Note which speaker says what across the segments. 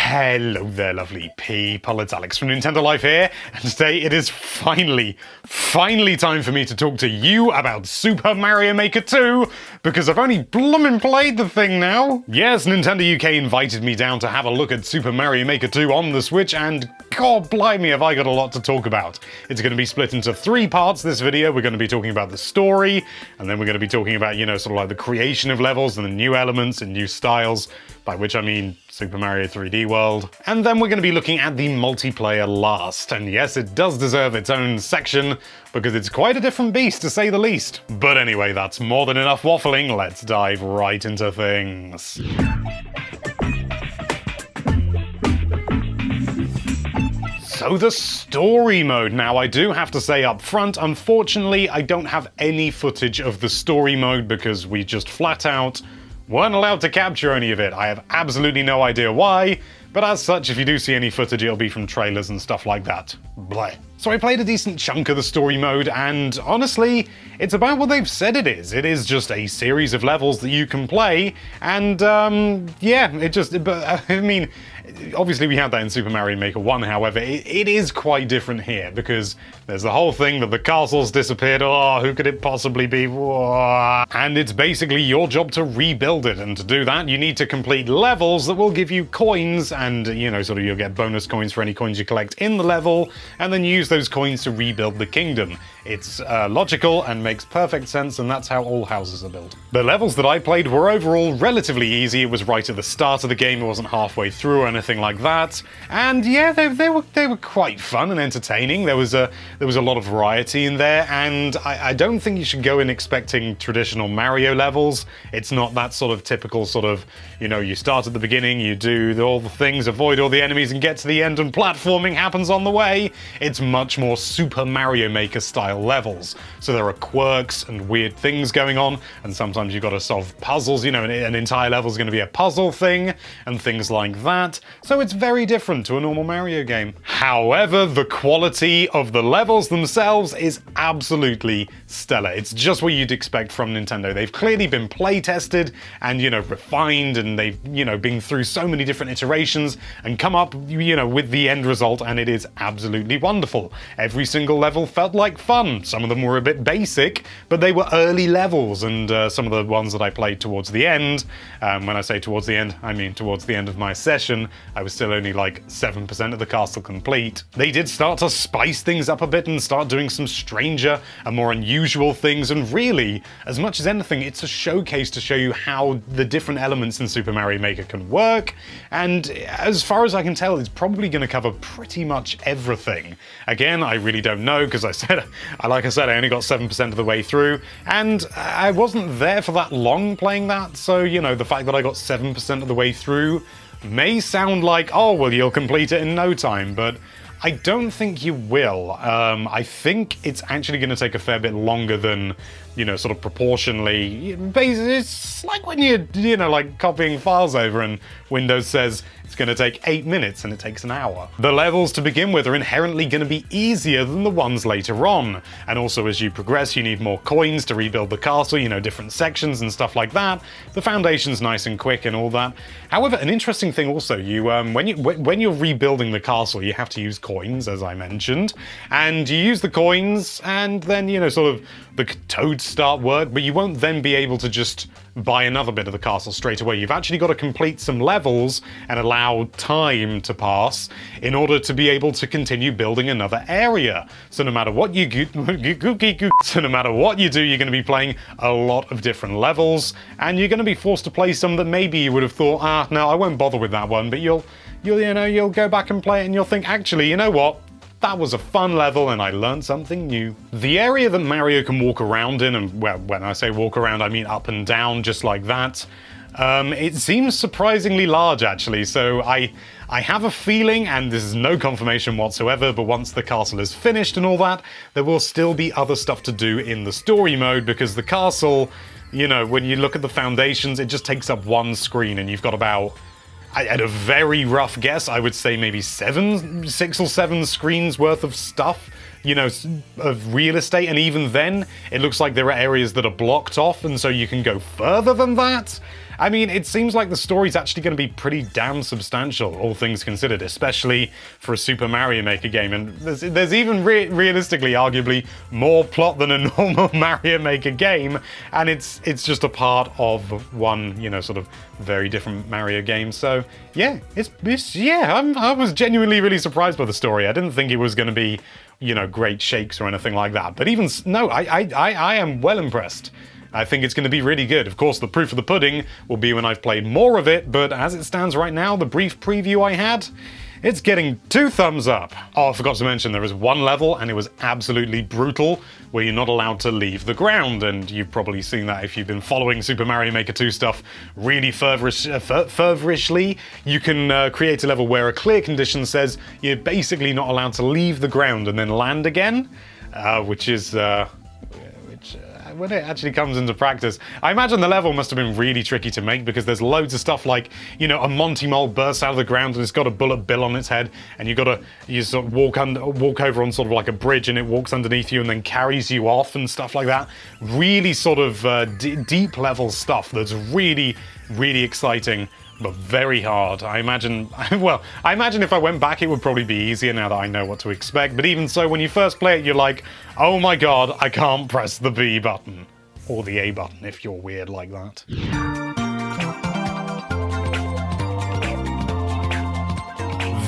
Speaker 1: Hello there, lovely people. It's Alex from Nintendo Life here, and today it is finally time for me to talk to you about Super Mario Maker 2, because I've only bloomin' played the thing now. Yes, Nintendo UK invited me down to have a look at Super Mario Maker 2 on the Switch, and god blimey have I got a lot to talk about. It's going to be split into 3 parts, this video. We're going to be talking about the story, and then we're going to be talking about, you know, sort of like the creation of levels and the new elements and new styles, by which I mean Super Mario 3D World. And then we're going to be looking at the multiplayer last. And yes, it does deserve its own section, because it's quite a different beast, to say the least. But anyway, that's more than enough waffling. Let's dive right into things. So the story mode. Now, I do have to say up front, unfortunately, I don't have any footage of the story mode because we just flat out weren't allowed to capture any of it. I have absolutely no idea why, but as such, if you do see any footage, it'll be from trailers and stuff like that. Bleh. So I played a decent chunk of the story mode, and honestly, it's about what they've said it is. It is just a series of levels that you can play, and yeah, I mean, obviously we had that in Super Mario Maker 1, however, it is quite different here, because there's the whole thing that the castle's disappeared, oh, who could it possibly be? Whoa. And it's basically your job to rebuild it, and to do that, you need to complete levels that will give you coins, and, you know, sort of you'll get bonus coins for any coins you collect in the level, and then use those coins to rebuild the kingdom. It's logical and makes perfect sense, and that's how all houses are built. The levels that I played were overall relatively easy. It was right at the start of the game, it wasn't halfway through or anything like that. And yeah, they were quite fun and entertaining. There was a lot of variety in there, and I don't think you should go in expecting traditional Mario levels. It's not that sort of typical sort of, you know, you start at the beginning, you do all the things, avoid all the enemies, and get to the end, and platforming happens on the way. It's much more Super Mario Maker style levels. So there are quirks and weird things going on, and sometimes you've got to solve puzzles, you know, an entire level is going to be a puzzle thing, and things like that. So it's very different to a normal Mario game. However, the quality of the levels themselves is absolutely stellar. It's just what you'd expect from Nintendo. They've clearly been play tested and, you know, refined, and they've, you know, been through so many different iterations and come up, you know, with the end result, and it is absolutely wonderful. Every single level felt like fun. Some of them were a bit basic, but they were early levels, and some of the ones that I played towards the end, when I say towards the end, I mean towards the end of my session, I was still only like 7% of the castle complete. They did start to spice things up a bit and start doing some stranger and more unusual things, and really, as much as anything, it's a showcase to show you how the different elements in Super Mario Maker can work, and as far as I can tell, it's probably going to cover pretty much everything. Again, I really don't know, because like I said, I only got 7% of the way through, and I wasn't there for that long playing that, so, you know, the fact that I got 7% of the way through may sound like, oh, well, you'll complete it in no time, but I don't think you will. I think it's actually going to take a fair bit longer than, you know, sort of proportionally. It's like when you're, you know, like copying files over and Windows says it's going to take 8 minutes and it takes an hour. The levels to begin with are inherently going to be easier than the ones later on. And also as you progress, you need more coins to rebuild the castle, you know, different sections and stuff like that. The foundation's nice and quick and all that. However, an interesting thing also, when you're rebuilding the castle, you have to use coins, as I mentioned, and you use the coins, and then, you know, sort of the toads start work, but you won't then be able to just buy another bit of the castle straight away. You've actually got to complete some levels and allow time to pass in order to be able to continue building another area. So no matter what you do, you're going to be playing a lot of different levels, and you're going to be forced to play some that maybe you would have thought, no, I won't bother with that one, but you'll go back and play it, and you'll think, actually, you know what? That was a fun level, and I learned something new. The area that Mario can walk around in, and well, when I say walk around, I mean up and down, just like that, it seems surprisingly large, actually, so I have a feeling, and this is no confirmation whatsoever, but once the castle is finished and all that, there will still be other stuff to do in the story mode, because the castle, you know, when you look at the foundations, it just takes up one screen, and you've got about, at a very rough guess, I would say maybe 6 or 7 screens worth of stuff, you know, of real estate, and even then, it looks like there are areas that are blocked off, and so you can go further than that. I mean, it seems like the story's actually going to be pretty damn substantial, all things considered, especially for a Super Mario Maker game. And there's even realistically, arguably, more plot than a normal Mario Maker game, and it's just a part of one, you know, sort of very different Mario game. So yeah, I was genuinely really surprised by the story. I didn't think it was going to be, you know, great shakes or anything like that. But even no, I am well impressed. I think it's going to be really good. Of course, the proof of the pudding will be when I've played more of it, but as it stands right now, the brief preview I had, it's getting 2 thumbs up. Oh, I forgot to mention, there is one level, and it was absolutely brutal, where you're not allowed to leave the ground, and you've probably seen that if you've been following Super Mario Maker 2 stuff really fervorishly. You can create a level where a clear condition says you're basically not allowed to leave the ground and then land again, which is... when it actually comes into practice, I imagine the level must have been really tricky to make, because there's loads of stuff like, you know, a Monty Mole bursts out of the ground and it's got a bullet bill on its head, and you sort of walk over on sort of like a bridge, and it walks underneath you and then carries you off and stuff like that. Really sort of deep level stuff that's really, really exciting, but very hard. I imagine, well, I imagine if I went back it would probably be easier now that I know what to expect, but even so, when you first play it, you're like, oh my god, I can't press the B button. Or the A button, if you're weird like that.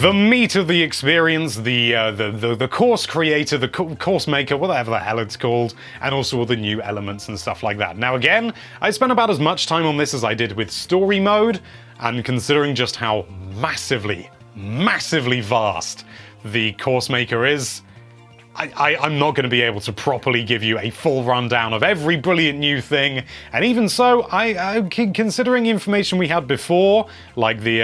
Speaker 1: The meat of the experience, the course creator, the course maker, whatever the hell it's called, and also all the new elements and stuff like that. Now again, I spent about as much time on this as I did with story mode, and considering just how massively vast the course maker is, I'm not going to be able to properly give you a full rundown of every brilliant new thing, and even so, considering information we had before, like the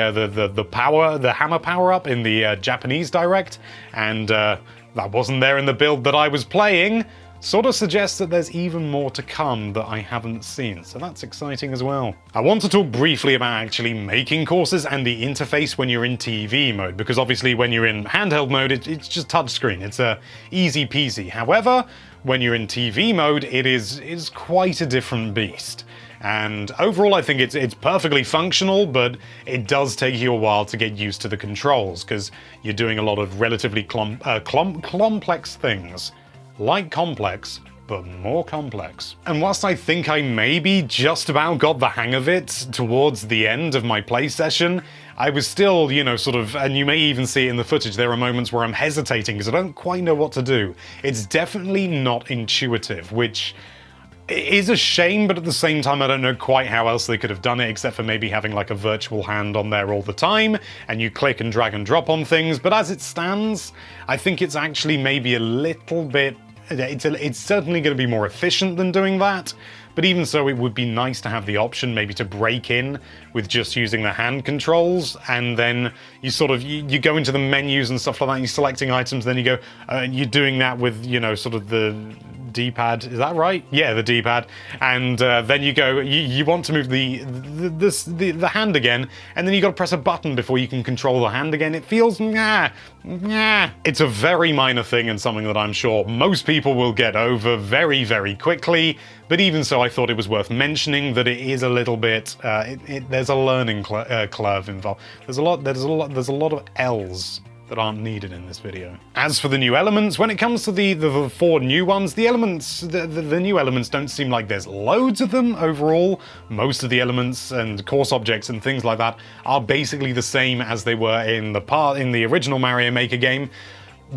Speaker 1: hammer power-up in the Japanese Direct, and that wasn't there in the build that I was playing, sort of suggests that there's even more to come that I haven't seen, so that's exciting as well. I want to talk briefly about actually making courses and the interface when you're in TV mode, because obviously when you're in handheld mode, it's just touchscreen, it's easy peasy. However, when you're in TV mode, it is quite a different beast. And overall, I think it's perfectly functional, but it does take you a while to get used to the controls, because you're doing a lot of relatively complex things. Like complex, but more complex. And whilst I think I maybe just about got the hang of it towards the end of my play session, I was still, you know, sort of, and you may even see it in the footage, there are moments where I'm hesitating because I don't quite know what to do. It's definitely not intuitive, which is a shame, but at the same time I don't know quite how else they could have done it, except for maybe having like a virtual hand on there all the time, and you click and drag and drop on things. But as it stands, I think it's actually maybe a little bit, it's certainly going to be more efficient than doing that, but even so, it would be nice to have the option maybe to break in with just using the hand controls, and then you sort of, you go into the menus and stuff like that, and you're selecting items, then you go, and you're doing that with, you know, sort of the D-pad, is that right? Yeah, the D-pad, and then you go, you want to move the hand again, and then you got to press a button before you can control the hand again. It feels It's a very minor thing, and something that I'm sure most people will get over very, very quickly. But even so, I thought it was worth mentioning that it is a little bit. There's a learning curve involved. There's a lot of L's that aren't needed in this video. As for the new elements, when it comes to the 4 new ones, the new elements don't seem like there's loads of them overall. Most of the elements and course objects and things like that are basically the same as they were in the original Mario Maker game,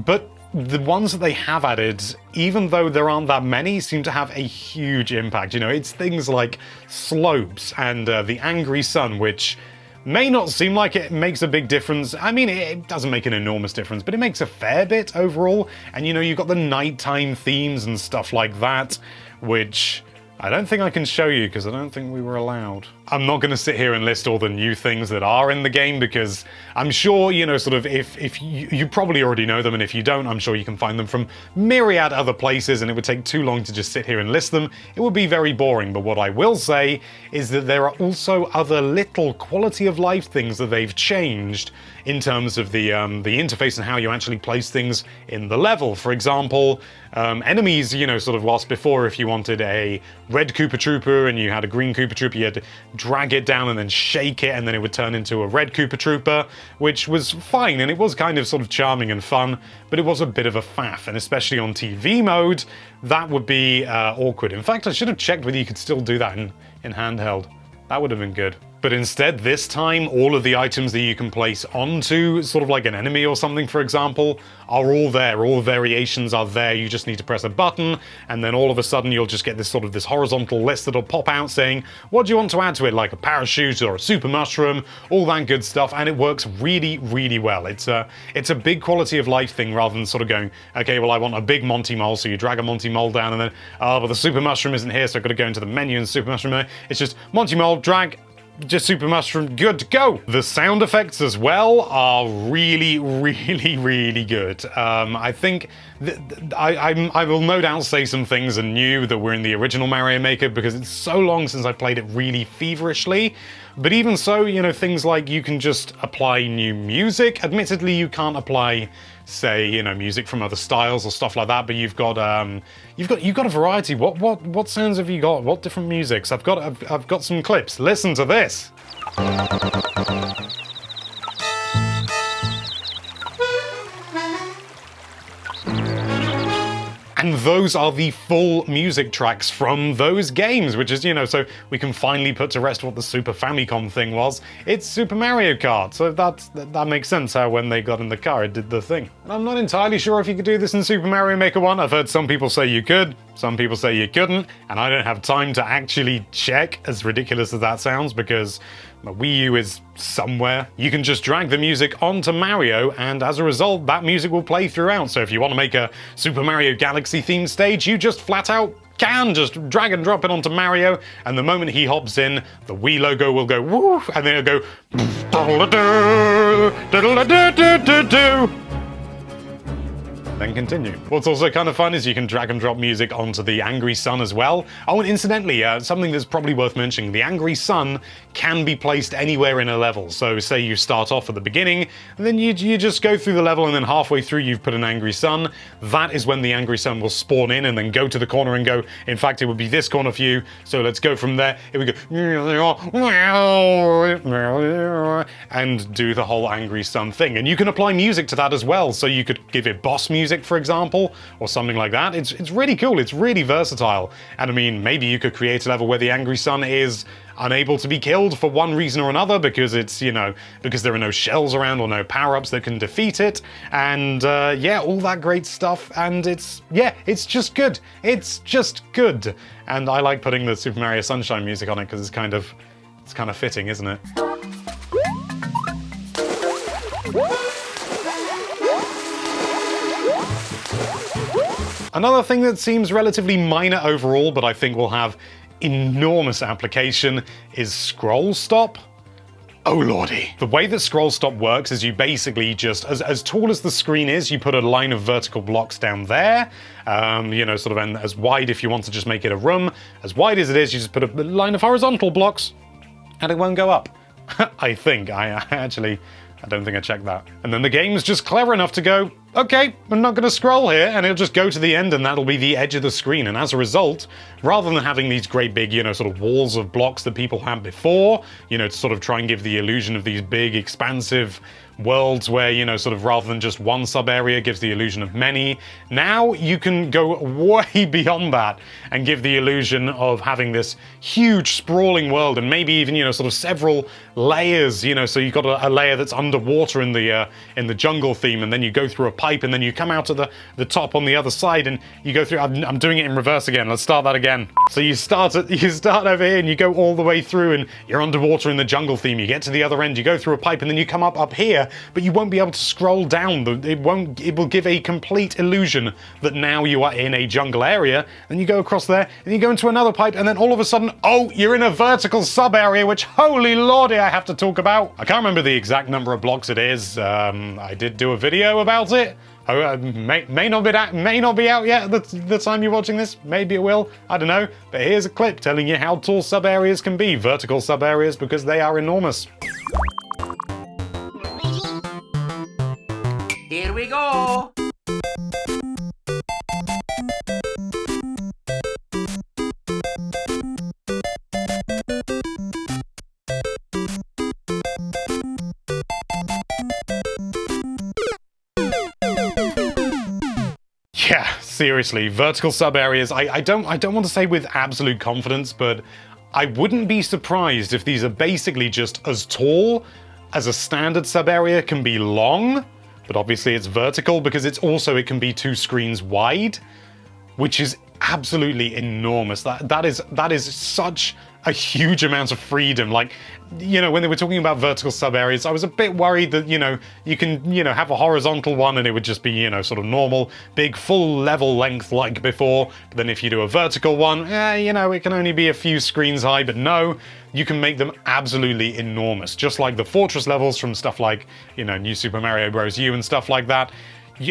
Speaker 1: but the ones that they have added, even though there aren't that many, seem to have a huge impact. You know, it's things like slopes and the angry sun, which may not seem like it makes a big difference. I mean, it doesn't make an enormous difference, but it makes a fair bit overall. And you know, you've got the nighttime themes and stuff like that, which I don't think I can show you because I don't think we were allowed. I'm not going to sit here and list all the new things that are in the game, because I'm sure, you know, sort of, if you probably already know them, and if you don't, I'm sure you can find them from myriad other places, and it would take too long to just sit here and list them. It would be very boring, but what I will say is that there are also other little quality of life things that they've changed in terms of the interface and how you actually place things in the level. For example, enemies, you know, sort of, whilst before if you wanted a red Koopa Trooper and you had a green Koopa Trooper, you had to drag it down and then shake it, and then it would turn into a red Koopa Trooper, which was fine, and it was kind of sort of charming and fun, but it was a bit of a faff, and especially on TV mode, that would be awkward. In fact, I should have checked whether you could still do that in handheld. That would have been good. But instead, this time, all of the items that you can place onto sort of like an enemy or something, for example, are all there. All variations are there. You just need to press a button, and then all of a sudden you'll just get this sort of this horizontal list that'll pop out saying, what do you want to add to it? Like a parachute or a super mushroom, all that good stuff, and it works really, really well. It's a big quality of life thing rather than sort of going, okay, well, I want a big Monty Mole, so you drag a Monty Mole down, and then, oh, but the super mushroom isn't here, so I've got to go into the menu and super mushroom. It's just Monty Mole, drag, just super mushroom, good to go. The sound effects as well are really, really, really good. I think I will no doubt say some things are new that were in the original Mario Maker because it's so long since I played it really feverishly. But even so, you know, things like you can just apply new music. Admittedly, you can't apply, say, you know, music from other styles or stuff like that. But you've got a variety. What sounds have you got? What different musics? I've got some clips. Listen to this. And those are the full music tracks from those games, which is, you know, so we can finally put to rest what the Super Famicom thing was. It's Super Mario Kart, so that makes sense how when they got in the car it did the thing. And I'm not entirely sure if you could do this in Super Mario Maker 1. I've heard some people say you could, some people say you couldn't, and I don't have time to actually check, as ridiculous as that sounds, because my Wii U is somewhere. You can just drag the music onto Mario, and as a result, that music will play throughout. So if you want to make a Super Mario Galaxy themed stage, you just flat out can just drag and drop it onto Mario, and the moment he hops in, the Wii logo will go woo, and then it'll go then continue. What's also kind of fun is you can drag and drop music onto the Angry Sun as well. Oh, and incidentally, something that's probably worth mentioning, the Angry Sun can be placed anywhere in a level. So say you start off at the beginning, and then you just go through the level, and then halfway through you've put an Angry Sun. That is when the Angry Sun will spawn in and then go to the corner and go, in fact, it would be this corner for you, so let's go from there. Here we go. And do the whole Angry Sun thing. And you can apply music to that as well, so you could give it boss music, for example, or something like that. It's really cool, it's really versatile. And I mean, maybe you could create a level where the Angry Sun is unable to be killed for one reason or another because it's, you know, because there are no shells around or no power-ups that can defeat it, and yeah, all that great stuff, and it's just good. It's just good. And I like putting the Super Mario Sunshine music on it because it's kind of fitting, isn't it? Another thing that seems relatively minor overall, but I think will have enormous application, is Scroll Stop. Oh lordy. The way that Scroll Stop works is you basically just, as tall as the screen is, you put a line of vertical blocks down there, you know, sort of, and as wide if you want to just make it a room. As wide as it is, you just put a line of horizontal blocks, and it won't go up. I think. I don't think I checked that. And then the game's just clever enough to go, okay, I'm not going to scroll here, and it'll just go to the end, and that'll be the edge of the screen. And as a result, rather than having these great big, you know, sort of walls of blocks that people had before, you know, to sort of try and give the illusion of these big, expansive worlds where, you know, sort of rather than just one sub-area gives the illusion of many, now you can go way beyond that and give the illusion of having this huge sprawling world, and maybe even, you know, sort of several layers, you know, so you've got a layer that's underwater in the jungle theme, and then you go through a pipe, and then you come out to the top on the other side, and you go through, I'm doing it in reverse again, let's start that again. So you start over here, and you go all the way through, and you're underwater in the jungle theme, you get to the other end, you go through a pipe, and then you come up here, but you won't be able to scroll down. It will give a complete illusion that now you are in a jungle area. Then you go across there, and you go into another pipe, and then all of a sudden, oh, you're in a vertical sub-area, which, holy lordy, I have to talk about. I can't remember the exact number of blocks it is. I did do a video about it. May not be out yet at the time you're watching this. Maybe it will. I don't know. But here's a clip telling you how tall sub-areas can be. Vertical sub-areas, because they are enormous.
Speaker 2: Here we go!
Speaker 1: Yeah, seriously, vertical sub areas. I don't want to say with absolute confidence, but I wouldn't be surprised if these are basically just as tall as a standard sub area can be long, but obviously it's vertical because it can be 2 screens wide, which is absolutely enormous. That is such a huge amount of freedom. Like, you know, when they were talking about vertical sub areas, I was a bit worried that, you know, you can, you know, have a horizontal one and it would just be, you know, sort of normal, big, full level length like before. But then if you do a vertical one, you know, it can only be a few screens high, but no, you can make them absolutely enormous. Just like the fortress levels from stuff like, you know, New Super Mario Bros. U and stuff like that.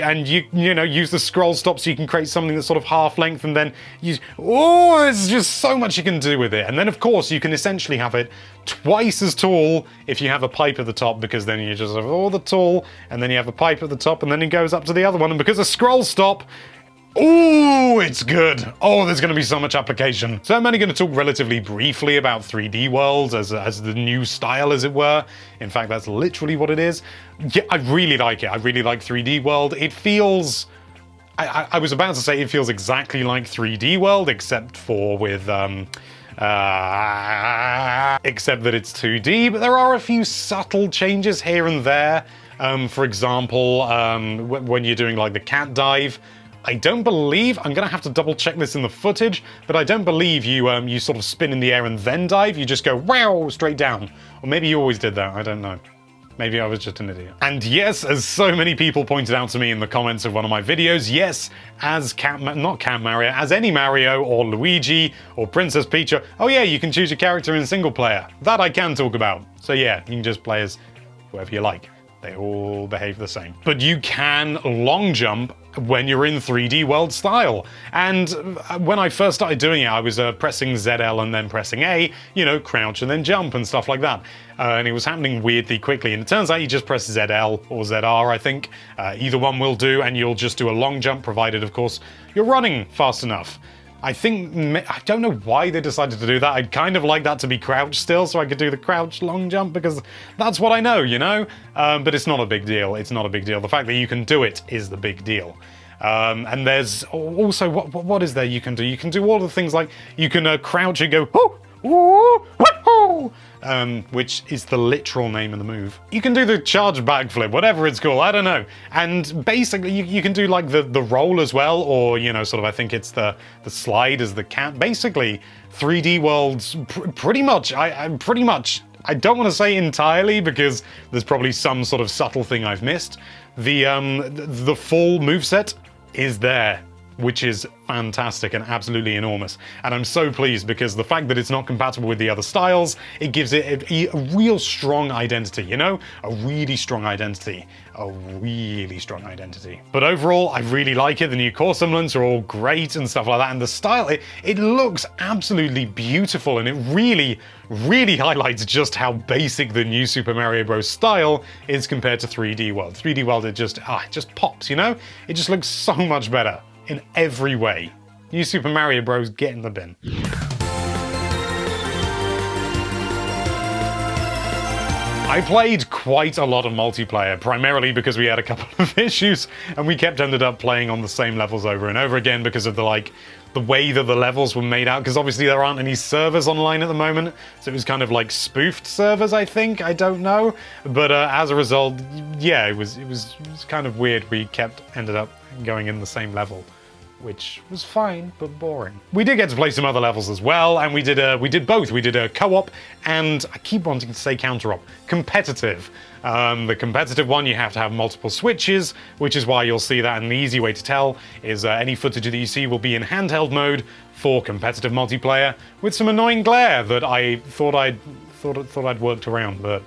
Speaker 1: And you know, use the scroll stop so you can create something that's sort of half length and then use, oh, there's just so much you can do with it. And then of course you can essentially have it twice as tall if you have a pipe at the top, because then you just have all the tall and then you have a pipe at the top and then it goes up to the other one, and because of scroll stop, ooh, it's good. Oh, there's going to be so much application. So I'm only going to talk relatively briefly about 3D worlds as the new style, as it were. In fact, that's literally what it is. Yeah, I really like it. I really like 3D world. It feels... I was about to say it feels exactly like 3D world, except for with... except that it's 2D, but there are a few subtle changes here and there. For example, when you're doing like the cat dive, I don't believe, I'm gonna have to double check this in the footage, but I don't believe you sort of spin in the air and then dive, you just go wow, straight down. Or maybe you always did that, I don't know. Maybe I was just an idiot. And yes, as so many people pointed out to me in the comments of one of my videos, yes, as not Cat Mario, as any Mario or Luigi or Princess Peach, oh yeah, you can choose your character in single player. That I can talk about. So yeah, you can just play as whoever you like. They all behave the same. But you can long jump when you're in 3D world style. And when I first started doing it, I was pressing ZL and then pressing A, you know, crouch and then jump and stuff like that. And it was happening weirdly quickly. And it turns out you just press ZL or ZR, I think. Either one will do, and you'll just do a long jump, provided, of course, you're running fast enough. I don't know why they decided to do that. I'd kind of like that to be crouch still, so I could do the crouch long jump, because that's what I know, you know? But it's not a big deal. It's not a big deal. The fact that you can do it is the big deal. And there's also, what is there you can do? You can do all the things like, you can crouch and go, oh, ooh, woohoo! Which is the literal name of the move. You can do the charge backflip, whatever it's called, I don't know. And basically, you can do like the roll as well, or, you know, sort of, I think it's the slide as the cat. Basically, 3D worlds, pretty much, I don't want to say entirely, because there's probably some sort of subtle thing I've missed. The full moveset is there, which is fantastic and absolutely enormous. And I'm so pleased, because the fact that it's not compatible with the other styles, it gives it a real strong identity, you know? A really strong identity. A really strong identity. But overall, I really like it. The new core semblance are all great and stuff like that. And the style, it looks absolutely beautiful, and it really, really highlights just how basic the new Super Mario Bros. Style is compared to 3D World. 3D World, it just pops, you know? It just looks so much better in every way. New Super Mario Bros. Get in the bin. I played quite a lot of multiplayer, primarily because we had a couple of issues and we ended up playing on the same levels over and over again because of the way that the levels were made out, because obviously there aren't any servers online at the moment, so it was kind of like spoofed servers, I think, I don't know. But as a result, yeah, it was kind of weird. We ended up going in the same level, which was fine, but boring. We did get to play some other levels as well, and we did both. We did a co-op, and I keep wanting to say counter-op, competitive. The competitive one, you have to have multiple switches, which is why you'll see that, and the easy way to tell is any footage that you see will be in handheld mode for competitive multiplayer, with some annoying glare that I thought I'd worked around, but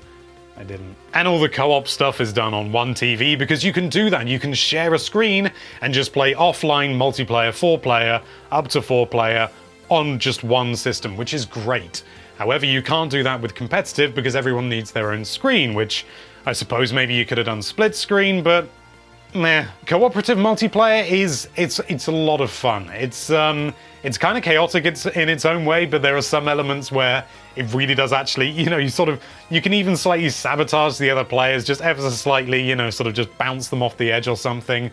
Speaker 1: I didn't. And all the co-op stuff is done on one TV, because you can do that. You can share a screen and just play offline multiplayer, 4-player, up to 4-player, on just one system, which is great. However, you can't do that with competitive because everyone needs their own screen, which I suppose maybe you could have done split screen, but meh. Cooperative multiplayer it's a lot of fun. It's kind of chaotic in its own way, but there are some elements where it really does actually, you know, you can even slightly sabotage the other players just ever so slightly, you know, sort of just bounce them off the edge or something.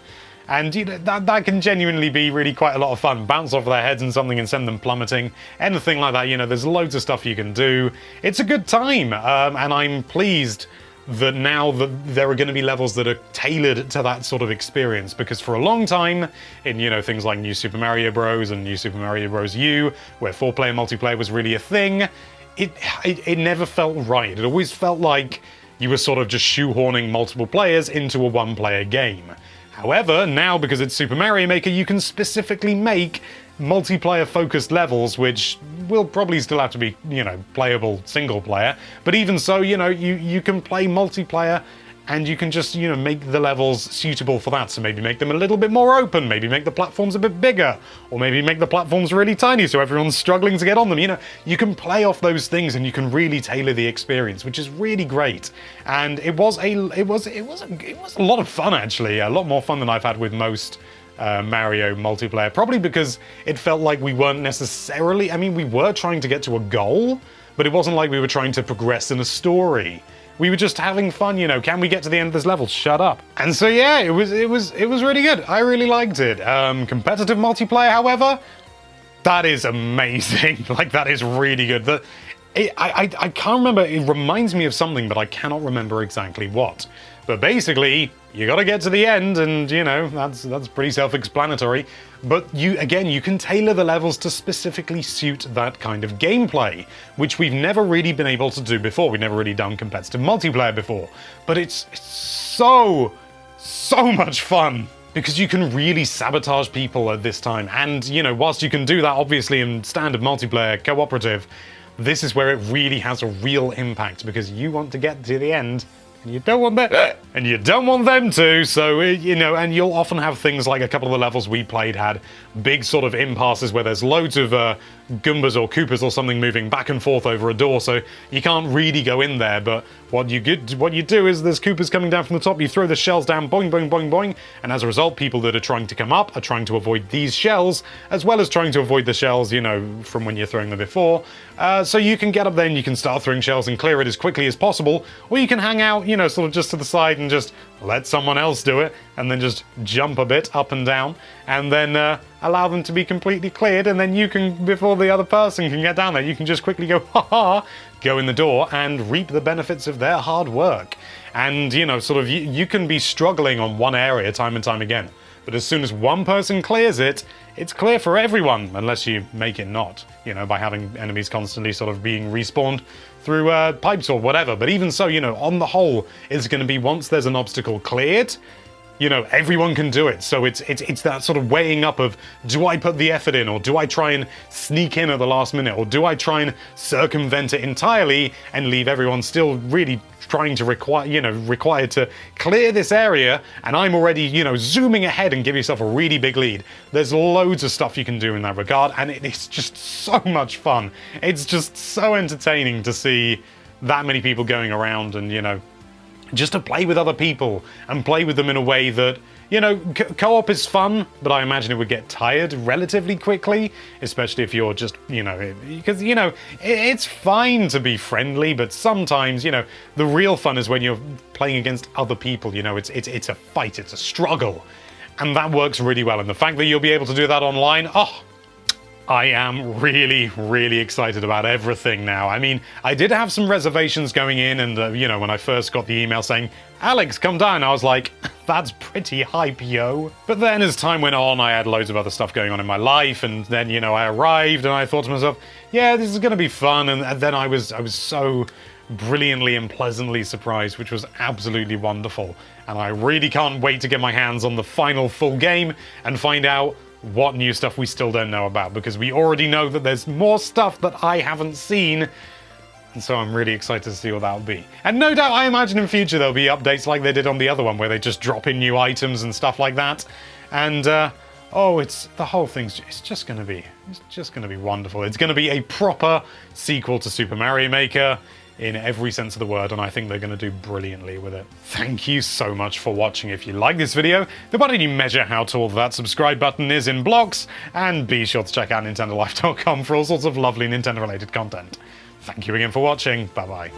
Speaker 1: And you know, that can genuinely be really quite a lot of fun. Bounce off their heads and something and send them plummeting. Anything like that, you know, there's loads of stuff you can do. It's a good time, and I'm pleased that now that there are going to be levels that are tailored to that sort of experience, because for a long time in, you know, things like New Super Mario Bros. And New Super Mario Bros. U, where 4-player multiplayer was really a thing, it never felt right. It always felt like you were sort of just shoehorning multiple players into a one-player game. However, now because it's Super Mario Maker, you can specifically make multiplayer-focused levels, which will probably still have to be, you know, playable single-player. But even so, you know, you can play multiplayer, and you can just, you know, make the levels suitable for that. So maybe make them a little bit more open, maybe make the platforms a bit bigger, or maybe make the platforms really tiny so everyone's struggling to get on them. You know, you can play off those things and you can really tailor the experience, which is really great. And it was a lot of fun, actually, a lot more fun than I've had with most Mario multiplayer, probably because it felt like we weren't necessarily, I mean, we were trying to get to a goal, but it wasn't like we were trying to progress in a story. We were just having fun, you know, can we get to the end of this level? Shut up. And so yeah, it was really good. I really liked it. Competitive multiplayer, however, that is amazing. Like, that is really good. I can't remember, it reminds me of something, but I cannot remember exactly what. But basically, you gotta get to the end, and you know, that's pretty self-explanatory. But you can tailor the levels to specifically suit that kind of gameplay, which we've never really been able to do before. We've never really done competitive multiplayer before. But it's so much fun, because you can really sabotage people at this time. And, you know, whilst you can do that, obviously, in standard multiplayer, cooperative, this is where it really has a real impact, because you want to get to the end, and you don't want them to, so, you know, and you'll often have things like a couple of the levels we played had big sort of impasses where there's loads of Goombas or Koopas or something moving back and forth over a door, so you can't really go in there. But what you do is there's Koopas coming down from the top, you throw the shells down, boing, boing, boing, boing, and as a result, people that are trying to come up are trying to avoid these shells, as well as trying to avoid the shells, you know, from when you're throwing them before. So you can get up there and you can start throwing shells and clear it as quickly as possible, or you can hang out, you know, sort of just to the side and just let someone else do it, and then just jump a bit up and down, and then allow them to be completely cleared, and then you can, before the other person can get down there, you can just quickly go, ha-ha, go in the door and reap the benefits of their hard work. And, you know, sort of, you can be struggling on one area time and time again, but as soon as one person clears it, it's clear for everyone, unless you make it not, you know, by having enemies constantly sort of being respawned through pipes or whatever. But even so, you know, on the whole, it's going to be, once there's an obstacle cleared, you know, everyone can do it. So it's that sort of weighing up of, do I put the effort in, or do I try and sneak in at the last minute, or do I try and circumvent it entirely and leave everyone still really trying to required to clear this area, and I'm already, you know, zooming ahead and give yourself a really big lead. There's loads of stuff you can do in that regard, and it's just so much fun. It's just so entertaining to see that many people going around, and, you know, just to play with other people and play with them in a way that, you know, co-op is fun, but I imagine it would get tired relatively quickly, especially if you're just, you know, because, you know, it's fine to be friendly, but sometimes, you know, the real fun is when you're playing against other people. You know, it's a fight, it's a struggle, and that works really well. And the fact that you'll be able to do that online, oh, I am really, really excited about everything now. I mean, I did have some reservations going in, and, you know, when I first got the email saying, Alex, come down, I was like, that's pretty hype, yo. But then as time went on, I had loads of other stuff going on in my life, and then, you know, I arrived, and I thought to myself, yeah, this is going to be fun, and then I was so brilliantly and pleasantly surprised, which was absolutely wonderful. And I really can't wait to get my hands on the final full game and find out what new stuff we still don't know about, because we already know that there's more stuff that I haven't seen, and so I'm really excited to see what that'll be. And no doubt, I imagine in future there'll be updates like they did on the other one, where they just drop in new items and stuff like that. And oh, the whole thing's just gonna be wonderful. It's gonna be a proper sequel to Super Mario Maker in every sense of the word, and I think they're going to do brilliantly with it. Thank you so much for watching. If you like this video, then why don't you measure how tall that subscribe button is in blocks, and be sure to check out NintendoLife.com for all sorts of lovely Nintendo-related content. Thank you again for watching. Bye-bye.